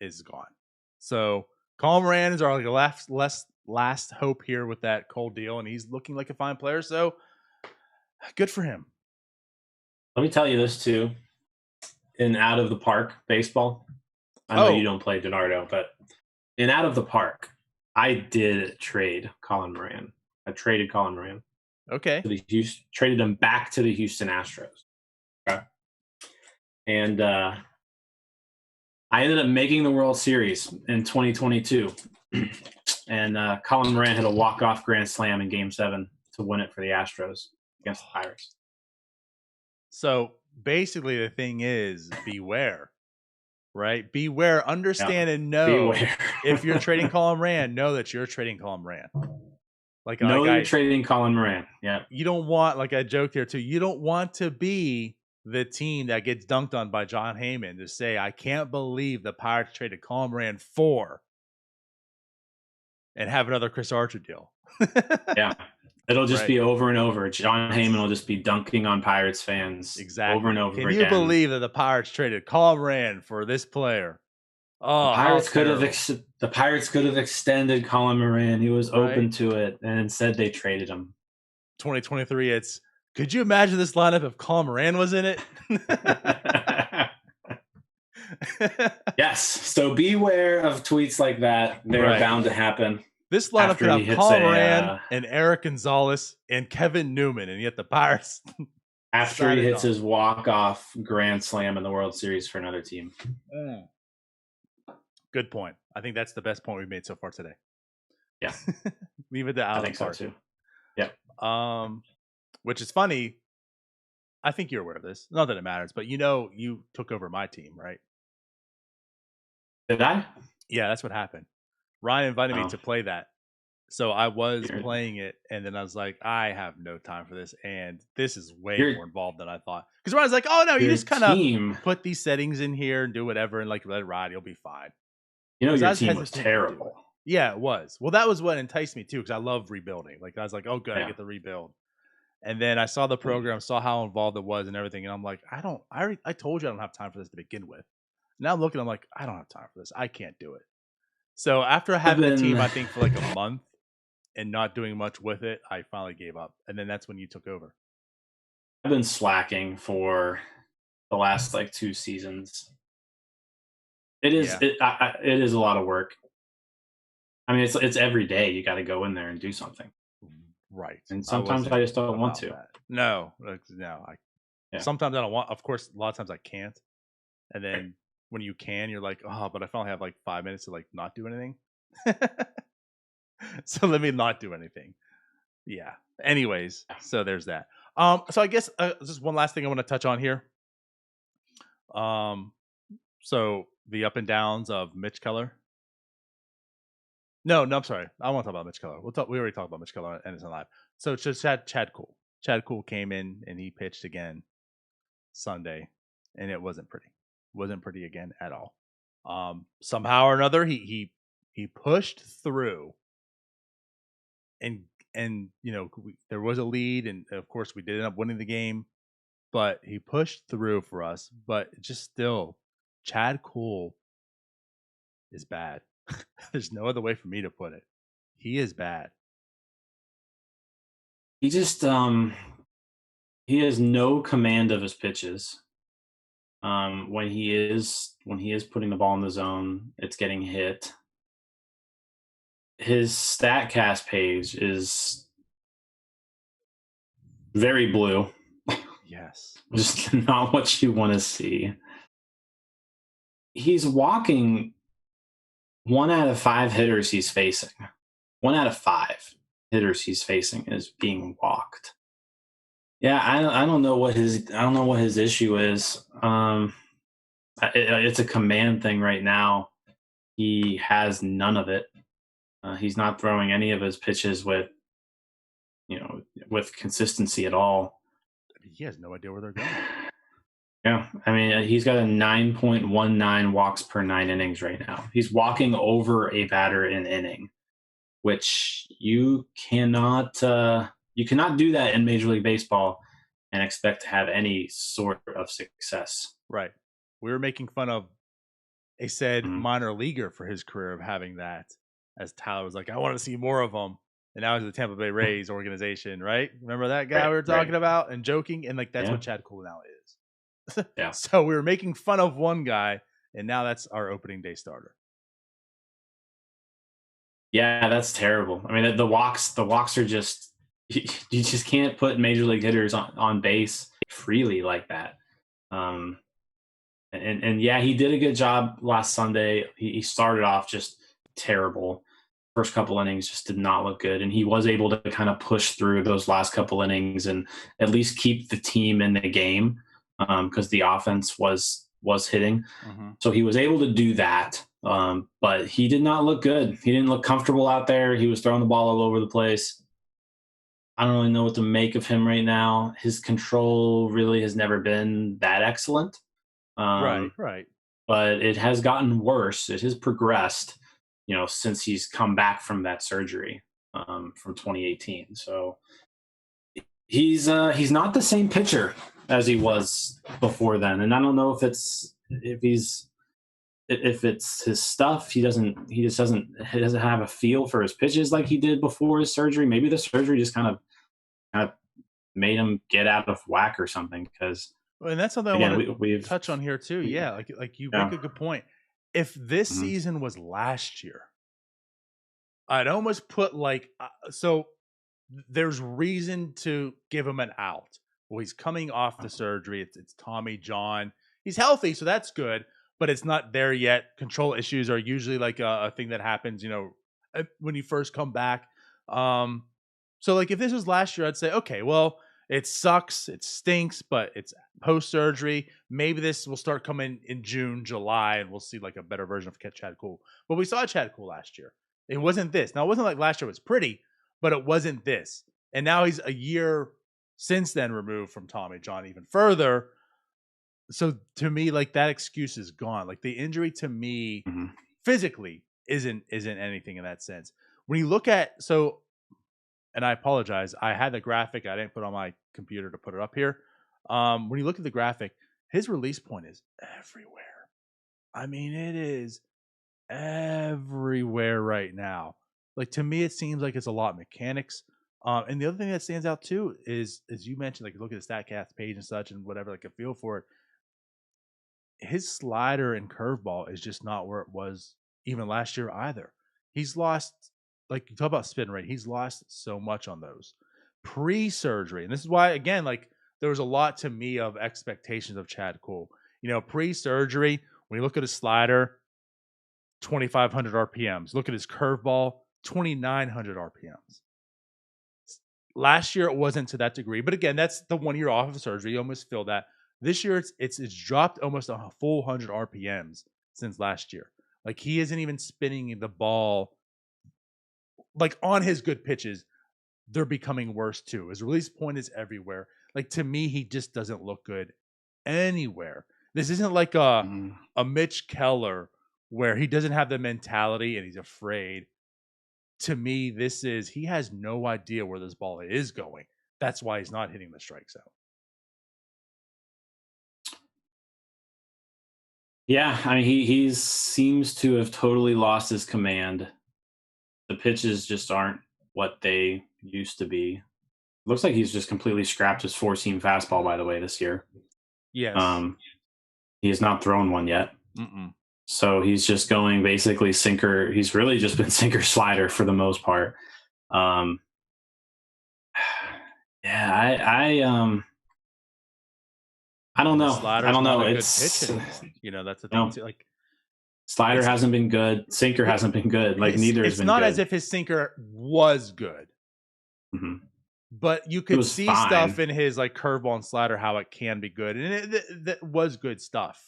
is gone. So Colin Moran is our last hope here with that Cole deal, and he's looking like a fine player. So good for him. Let me tell you this too. In Out of the Park baseball, I know you don't play DiNardo, but in Out of the Park, I did trade Colin Moran. I traded Colin Moran. Okay. Traded him back to the Houston Astros. Okay. And I ended up making the World Series in 2022. And Colin Moran had a walk-off grand slam in Game 7 to win it for the Astros against the Pirates. So basically the thing is, beware. Right? Beware, understand, and know. Beware. If you're trading Colin Moran, know that you're trading Colin Moran. You're trading Colin Moran. Yeah. You don't want, like I joked here too, you don't want to be the team that gets dunked on by John Heyman to say, I can't believe the Pirates traded Colin Moran for, and have another Chris Archer deal. Yeah. It'll just be over and over. John Heyman will just be dunking on Pirates fans over and over again. Can you believe that the Pirates traded Colin Moran for this player? Oh, the Pirates could have extended Colin Moran. He was open to it, and instead they traded him. 2023. Could you imagine this lineup if Colin Moran was in it? Yes. So beware of tweets like that. They're bound to happen. This lineup could have Colin Moran and Eric Gonzalez and Kevin Newman, and yet the Pirates. After he hits his walk-off grand slam in the World Series for another team. Good point. I think that's the best point we've made so far today. Yeah. Leave it to Out. I think so too. Yeah. Which is funny. I think you're aware of this. Not that it matters, but you know, you took over my team, right? Did I? Yeah, that's what happened. Ryan invited me to play that. So I was playing it, and then I was like, I have no time for this, and this is way more involved than I thought. Because Ryan's like, oh, no, you just kind of put these settings in here and do whatever, and like let it ride, you'll be fine. You know, your team was terrible. Yeah, it was. Well, that was what enticed me, too, because I love rebuilding. Like, I was like, oh, good, I get to rebuild. And then I saw the program, saw how involved it was and everything, and I'm like, I told you I don't have time for this to begin with. Now I'm looking, I'm like, I don't have time for this. I can't do it. So after having the team, I think, for like a month and not doing much with it, I finally gave up. And then that's when you took over. I've been slacking for the last like 2 seasons. It is it is a lot of work. I mean, it's every day you got to go in there and do something. Right. And sometimes I just don't want to. That. No. Sometimes I don't want. Of course, a lot of times I can't. And then when you can, you're like, oh, but I finally have like 5 minutes to like not do anything. So let me not do anything. Yeah. Anyways, so there's that. So I guess just one last thing I want to touch on here. So the up and downs of Mitch Keller. No, I'm sorry. I want to talk about Mitch Keller. We already talked about Mitch Keller and it's in live. So it's just Chad Kuhl. Chad Kuhl came in and he pitched again Sunday, and it wasn't pretty. Wasn't pretty again at all. Somehow or another, he pushed through, and you know, there was a lead, and of course we did end up winning the game. but he pushed through for us. But just still, Chad Kuhl is bad. There's no other way for me to put it. He is bad. He just he has no command of his pitches. When he is putting the ball in the zone, it's getting hit. His StatCast page is very blue. Yes. Just not what you want to see. He's walking 1 out of 5 hitters he's facing. 1 out of 5 hitters he's facing is being walked. Yeah, I don't know what his issue is. It's a command thing right now. He has none of it. He's not throwing any of his pitches with consistency at all. I mean, he has no idea where they're going. Yeah, I mean, he's got a 9.19 walks per 9 innings right now. He's walking over a batter an inning, which you cannot do that in Major League Baseball and expect to have any sort of success. Right. We were making fun of a said minor leaguer for his career of having that, as Tyler was like, I want to see more of them. And now he's the Tampa Bay Rays organization, right? Remember that guy we were talking about and joking? And like that's what Chad Kuhl now is. Yeah. So we were making fun of one guy, and now that's our opening day starter. Yeah, that's terrible. I mean, the walks are just you just can't put major league hitters on base freely like that. And yeah, he did a good job last Sunday. He started off just terrible. First couple innings just did not look good, and he was able to kind of push through those last couple innings and at least keep the team in the game because the offense was hitting. Mm-hmm. So he was able to do that, but he did not look good. He didn't look comfortable out there. He was throwing the ball all over the place. I don't really know what to make of him right now. His control really has never been that excellent. Right. But it has gotten worse. It has progressed, since he's come back from that surgery from 2018. So he's not the same pitcher as he was before then. And I don't know if it's his stuff. He doesn't have a feel for his pitches like he did before his surgery. Maybe the surgery just kind of made him get out of whack or something. Because and that's something I want to touch on here too. Yeah, like you make a good point. If this season was last year, I'd almost put so there's reason to give him an out. Well, he's coming off the surgery. It's Tommy John. He's healthy, so that's good, but it's not there yet. Control issues are usually like a thing that happens, when you first come back. So like if this was last year, I'd say, okay, well, it sucks, it stinks, but it's post-surgery. Maybe this will start coming in June, July, and we'll see like a better version of Chad Kuhl. But we saw Chad Kuhl last year. It wasn't this. Now, it wasn't like last year was pretty, but it wasn't this. And now he's a year since then removed from Tommy John even further. So to me, like that excuse is gone. Like the injury to me physically isn't anything in that sense. When you look at, and I apologize, I had the graphic. I didn't put it on my computer to put it up here. When you look at the graphic, his release point is everywhere. I mean, it is everywhere right now. Like to me, it seems like it's a lot of mechanics. And the other thing that stands out too is, as you mentioned, like look at the StatCast page and such and whatever, like a feel for it. His slider and curveball is just not where it was even last year either. He's lost. Like you talk about spin rate, he's lost so much on those pre-surgery. And this is why, again, like there was a lot to me of expectations of Chad Kuhl. Pre-surgery, when you look at his slider, 2,500 RPMs. Look at his curveball, 2,900 RPMs. Last year, it wasn't to that degree. But again, that's the 1 year off of surgery. You almost feel that. This year, it's dropped almost a full 100 RPMs since last year. Like he isn't even spinning the ball. Like on his good pitches, they're becoming worse too. His release point is everywhere. Like to me, he just doesn't look good anywhere. This isn't like a Mitch Keller where he doesn't have the mentality and he's afraid. To me, he has no idea where this ball is going. That's why he's not hitting the strike zone. Yeah, I mean, he seems to have totally lost his command. The pitches just aren't what they used to be. Looks like he's just completely scrapped his 4-seam fastball, by the way, this year. Yes. He has not thrown one yet. Mm-mm. So he's just going basically sinker. He's really just been sinker slider for the most part. Yeah, I don't know. I don't know. It's good pitching. That's the thing too. Like slider hasn't been good. Sinker hasn't been good. Like neither has been good. It's not as if his sinker was good. Mm-hmm. But you could see stuff in his like curveball and slider how it can be good, and that was good stuff.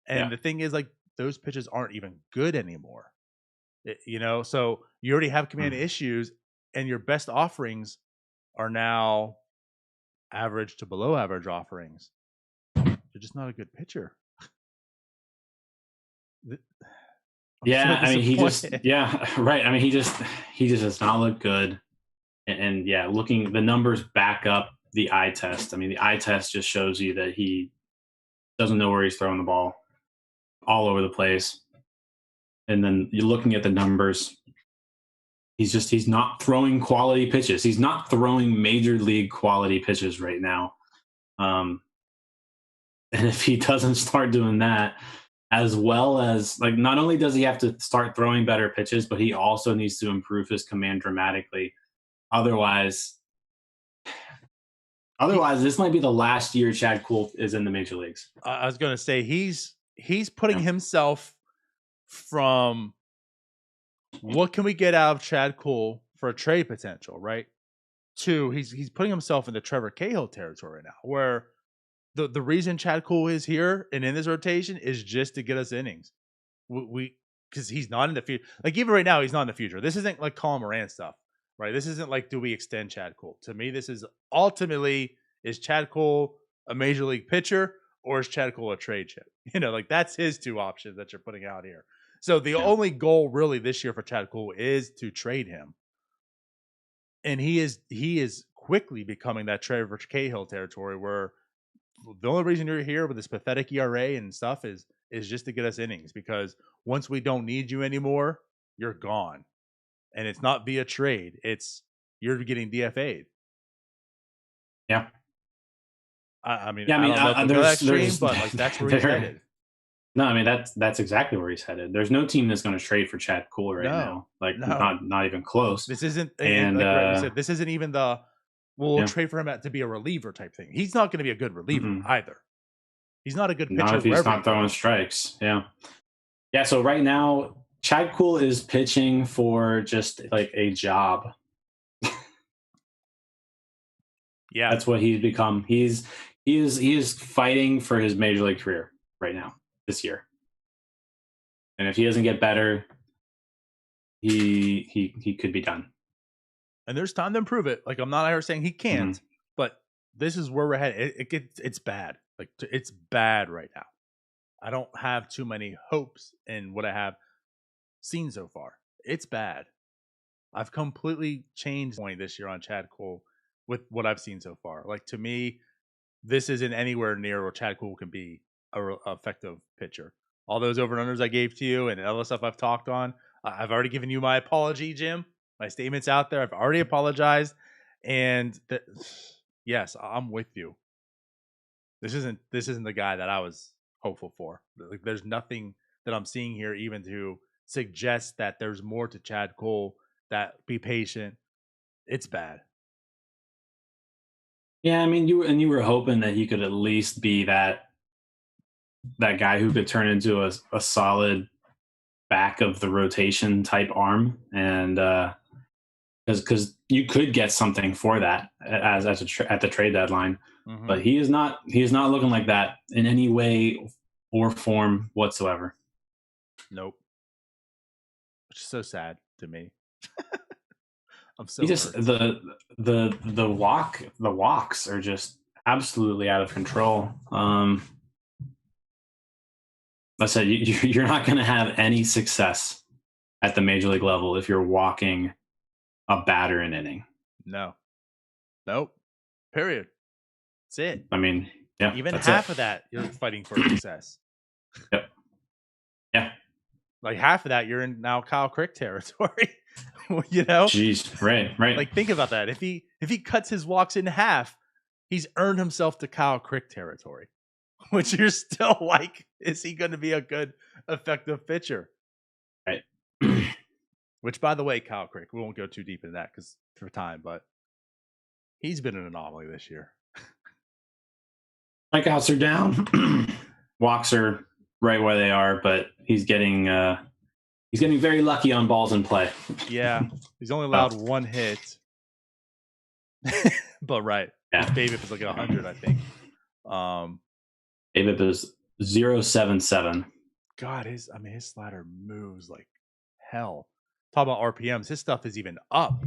And the thing is, like, those pitches aren't even good anymore. So you already have command issues, and your best offerings are now average to below average offerings. You're just not a good pitcher. Yeah, I mean, right. I mean, he just does not look good. And yeah, the numbers back up the eye test. I mean, the eye test just shows you that he doesn't know where he's throwing the ball, all over the place. And then you're looking at the numbers. He's not throwing quality pitches. He's not throwing major league quality pitches right now. And if he doesn't start doing that, as well as, like, not only does he have to start throwing better pitches, but he also needs to improve his command dramatically. Otherwise, this might be the last year Chad Kuhl is in the major leagues. I was going to say he's putting himself from what can we get out of Chad Kuhl for a trade potential, right? To he's putting himself in the Trevor Cahill territory right now, where the reason Chad Kuhl is here and in this rotation is just to get us innings. Because he's not in the future. Like, even right now, he's not in the future. This isn't like Colin Moran stuff. Right, this isn't like, do we extend Chad Kuhl? To me, this is ultimately, is Chad Kuhl a major league pitcher or is Chad Kuhl a trade chip? Like, that's his two options that you're putting out here. So the only goal really this year for Chad Kuhl is to trade him, and he is quickly becoming that Trevor Cahill territory, where the only reason you're here with this pathetic ERA and stuff is just to get us innings, because once we don't need you anymore, you're gone. And it's not via trade. It's you're getting DFA'd. Yeah. I don't know if that's extreme, but like, that's where he's headed. No, I mean, that's exactly where he's headed. There's no team that's going to trade for Chad Kuhl now. Like, not even close. This isn't, and like said, this isn't even we'll trade for him to be a reliever type thing. He's not going to be a good reliever either. He's not a good pitcher. Not if he's not throwing strikes. Yeah. Yeah. So right now, Chad Kuhl is pitching for just like a job. Yeah, that's what he's become. He is fighting for his major league career right now this year. And if he doesn't get better, he could be done. And there's time to improve it. Like, I'm not ever saying he can't, but this is where we're headed. It's bad. Like, it's bad right now. I don't have too many hopes in what I have seen so far. It's bad. I've completely changed point this year on Chad Kuhl with what I've seen so far. Like, to me, this isn't anywhere near where Chad Kuhl can be a effective pitcher. All those over and unders I gave to you and all the stuff I've talked on, I've already given you my apology, Jim. My statement's out there. I've already apologized. And yes, I'm with you. This isn't the guy that I was hopeful for. Like, there's nothing that I'm seeing here even to suggest that there's more to Chad Kuhl. That be patient. It's bad. Yeah, I mean, you were hoping that he could at least be that guy who could turn into a solid back of the rotation type arm, and because you could get something for that at the trade deadline, but he is not looking like that in any way or form whatsoever. Nope. Which is so sad to me. I'm so he just hurt. The walks are just absolutely out of control. I said you're not going to have any success at the major league level if you're walking a batter an inning. No. Nope. Period. That's it. I mean, yeah. Even half of that, you're fighting for success. Yep. like half of that, you're in now Kyle Crick territory. You know? Jeez, right. Like think about that. If he cuts his walks in half, he's earned himself to Kyle Crick territory. Which you're still like, is he going to be a good, effective pitcher? Right. Which, by the way, Kyle Crick, we won't go too deep into that because for time, but he's been an anomaly this year. Strikeouts are down. Walks are right where they are, but he's getting very lucky on balls in play. Yeah, he's only allowed one hit. But right, his BABIP is like 100, I think. BABIP is 0.77. God, his slider moves like hell. Talk about RPMs. His stuff is even up.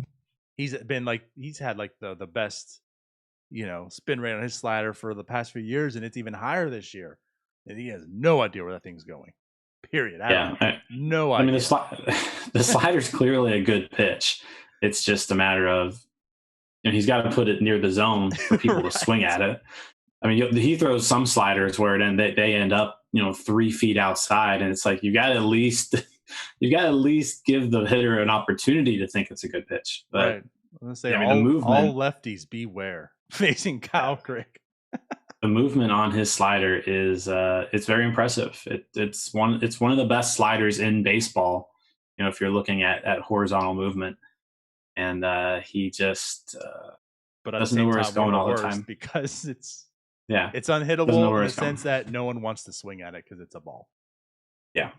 He's had like the best, spin rate on his slider for the past few years, and it's even higher this year. And he has no idea where that thing's going. Period. No idea. I mean, the slider's clearly a good pitch. It's just a matter of, he's got to put it near the zone for people to swing at it. I mean, he throws some sliders where they end up, 3 feet outside, and it's like you got to at least give the hitter an opportunity to think it's a good pitch. But right. I'm gonna say all lefties beware facing Kyle Crick. The movement on his slider is it's very impressive. It's one of the best sliders in baseball. If you're looking at horizontal movement, and he just but doesn't know where it's going all the time because it's unhittable in the sense that no one wants to swing at it because it's a ball. Yeah.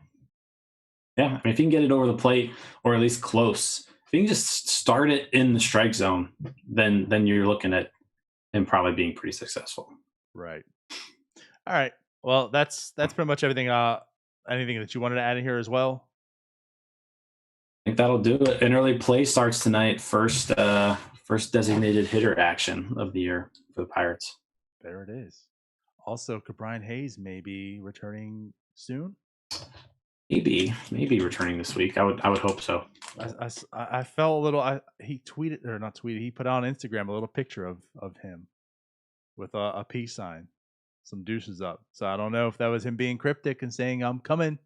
I mean, if you can get it over the plate or at least close, if you can just start it in the strike zone, then you're looking at him probably being pretty successful. Right. All right. Well, that's pretty much everything. Anything that you wanted to add in here as well? I think that'll do it. An early play starts tonight. First designated hitter action of the year for the Pirates. There it is. Also, Brian Hayes may be returning soon. Maybe returning this week. I would hope so. I felt a little. He tweeted or not tweeted. He put on Instagram a little picture of him with a peace sign, some deuces up. So I don't know if that was him being cryptic and saying I'm coming.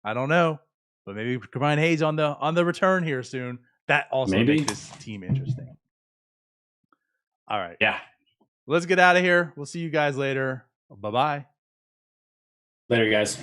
I don't know, but maybe Brian Hayes on the return here soon. That also makes this team interesting. All right. Yeah. Let's get out of here. We'll see you guys later. Bye-bye. Later, guys.